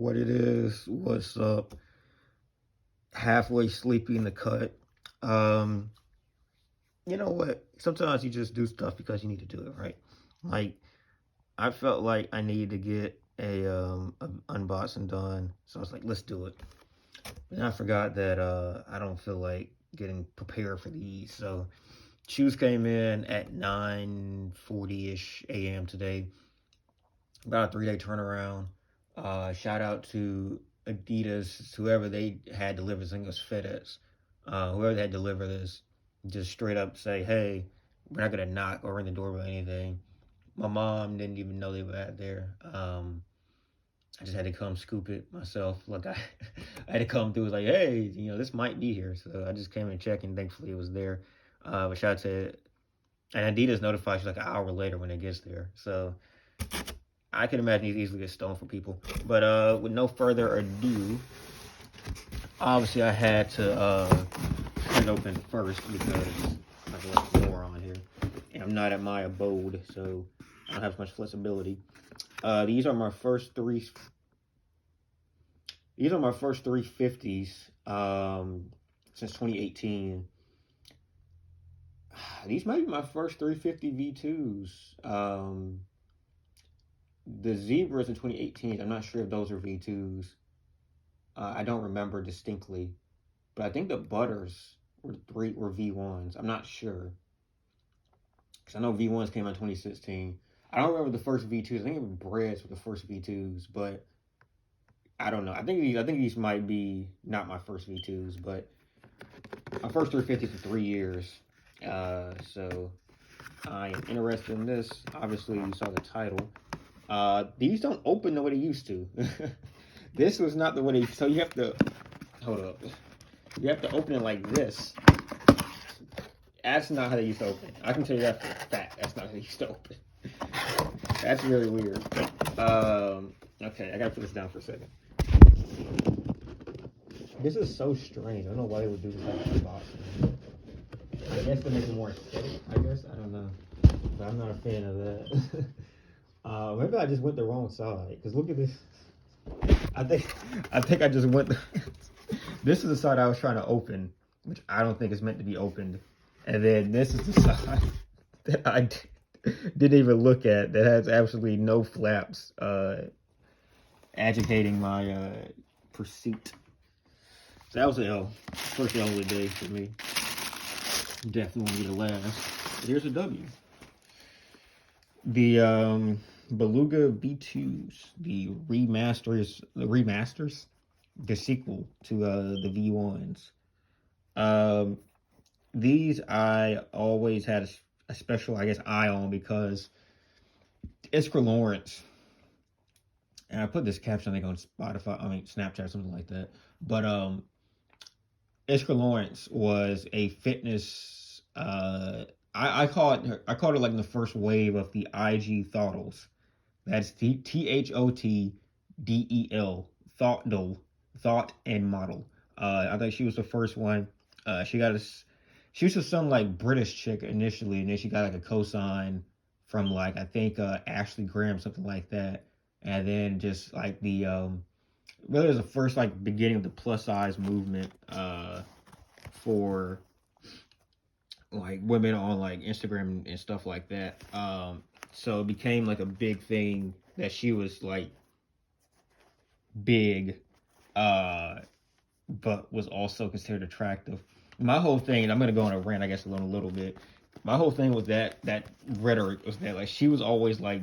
what it is, what's up. Halfway sleepy in the cut. Um, you know what? Sometimes you just do stuff because you need to do it, right? Like I felt like I needed to get a unboxing done, so I was like, let's do it. And I forgot that I don't feel like getting prepared for these. So shoes came in at 9:40ish a.m. today. About a 3 day turnaround. Shout out to Adidas, whoever they had delivered. I think it was FedEx. Whoever they had delivered this, just straight up say, "Hey, we're not gonna knock or ring the doorbell or anything." My mom didn't even know they were out there. I just had to come scoop it myself. Like I had to come through. It was like, hey, this might be here. So I just came and checked, and thankfully it was there. But shout out to and Adidas notifies you like an hour later when it gets there. So I can imagine these easily get stolen from people. But with no further ado, obviously I had to cut it open first because there's a lot more on here. And I'm not at my abode, so I don't have as much flexibility. These are my first three. These are my first 350s since 2018. These might be my first 350 V2s. The Zebras in 2018, I'm not sure if those are V2s. I don't remember distinctly, but I think the Butters were V1s. I'm not sure, because I know V1s came out in 2016. I don't remember the first V2s. I think it was Breads were the first V2s, but I don't know. I think these might be not my first V2s, but my first 350s for 3 years. So I am interested in this. Obviously, you saw the title. These don't open the way they used to. This was not the way they. So you have to hold up. You have to open it like this. That's not how they used to open. I can tell you that for a fact. That's not how they used to open. That's really weird. Okay, I gotta put this down for a second. This is so strange. I don't know why they would do this type of unboxing. I guess to make it more aesthetic. I don't know, but I'm not a fan of that. Maybe I just went the wrong side. Because look at this. I think I just went. This is the side I was trying to open, which I don't think is meant to be opened. And then this is the side that I didn't even look at, that has absolutely no flaps, agitating my pursuit. So that was an L. First L of the day for me. Definitely won't be the last. But here's a W. The Beluga V2s, the remasters, the sequel to the V1s. These I always had a special, I guess, eye on because Iskra Lawrence, and I put this caption, I think, on Snapchat, something like that. But Iskra Lawrence was a fitness. I called her like the first wave of the IG thoughtles. That's THOTDEL, thought and model. I think she was the first one. She was just some like British chick initially, and then she got like a cosign from like I think Ashley Graham, something like that, and then just like the really was the first like beginning of the plus size movement for like women on like Instagram and stuff like that. So it became like a big thing that she was like big, but was also considered attractive. My whole thing, and I'm gonna go on a rant, I guess, a little bit. My whole thing was that rhetoric was that like she was always like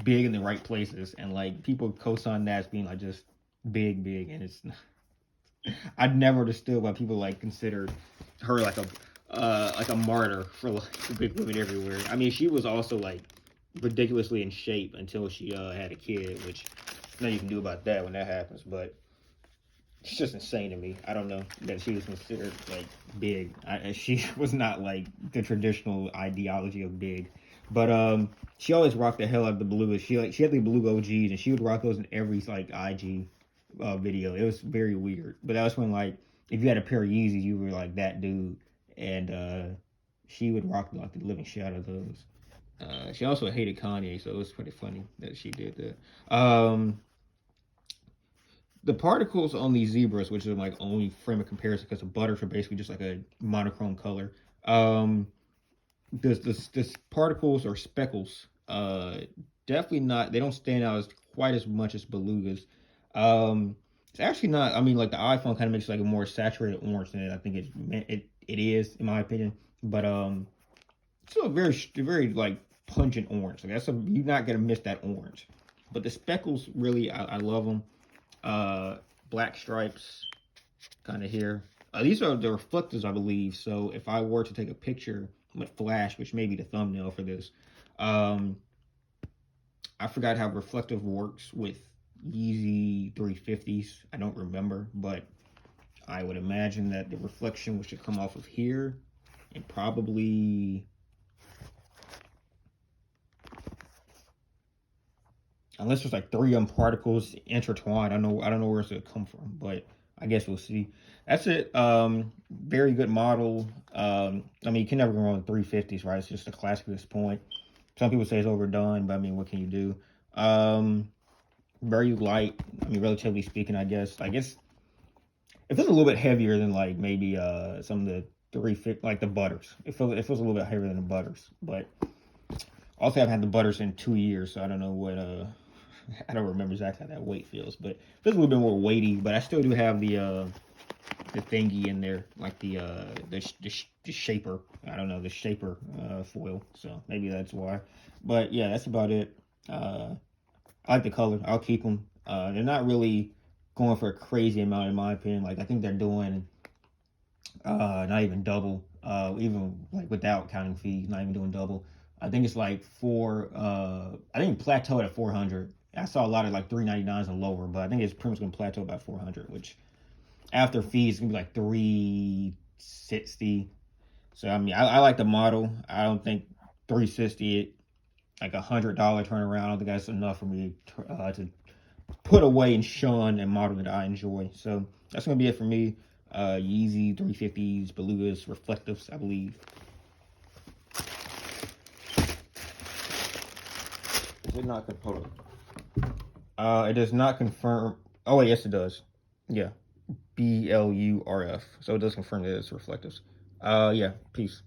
big in the right places, and like people co-sign that as being like just big, and it's not. I'd never understood why people like considered her like a martyr for like the big women everywhere. I mean, she was also like ridiculously in shape until she had a kid, which nothing you can do about that when that happens. But it's just insane to me. I don't know that she was considered like big. She was not like the traditional ideology of big. But she always rocked the hell out of the Beluga. She had the Beluga OGs, and she would rock those in every like IG video. It was very weird. But that was when like if you had a pair of Yeezys, you were like that dude. And she would rock like the living shit out of those. She also hated Kanye, so it was pretty funny that she did that. the particles on these zebras, which is like only frame of comparison because the butters are basically just like a monochrome color. Um, this particles or speckles, definitely not. They don't stand out as quite as much as belugas. Um, it's actually not. I mean, like the iPhone kind of makes like a more saturated orange than it. I think it is in my opinion. But it's still a very like pungent orange. Like you're not gonna miss that orange. But the speckles really, I love them. Uh, Black stripes kind of here. These are the reflectors, I believe. So if I were to take a picture with flash, which may be the thumbnail for this, um, I forgot how reflective works with Yeezy 350s. I don't remember, but I would imagine that the reflection should come off of here and probably, unless there's like 3 particles intertwined. I don't know where it's gonna come from, but I guess we'll see. That's it. Very good model. I mean, you can never go wrong with 350s, right? It's just a classic at this point. Some people say it's overdone, but I mean, what can you do? Very light. I mean, relatively speaking, I guess. It feels a little bit heavier than like maybe some of the 350, like the butters. It feels a little bit heavier than the butters, but also I haven't had the butters in 2 years, so I don't know what I don't remember exactly how that weight feels, but it feels a little bit more weighty. But I still do have the thingy in there, like the shaper. I don't know, the shaper foil. So maybe that's why. But yeah, that's about it. I like the color. I'll keep them. They're not really going for a crazy amount in my opinion. Like I think they're doing not even double. Even like without counting fees, not even doing double. I think it's like I think plateaued at 400. I saw a lot of like 399s and lower, but I think it's pretty much gonna plateau about 400, which after fees it's gonna be like 360. So I mean, I like the model. I don't think 360 like $100 turnaround. I don't think that's enough for me to put away and shun a model that I enjoy. So that's gonna be it for me. Yeezy 350s, Belugas, reflectives, I believe. Is it not confirmed? It does not confirm. Oh wait, yes it does. Yeah, BLURF. So it does confirm that it's reflectives. Yeah, peace.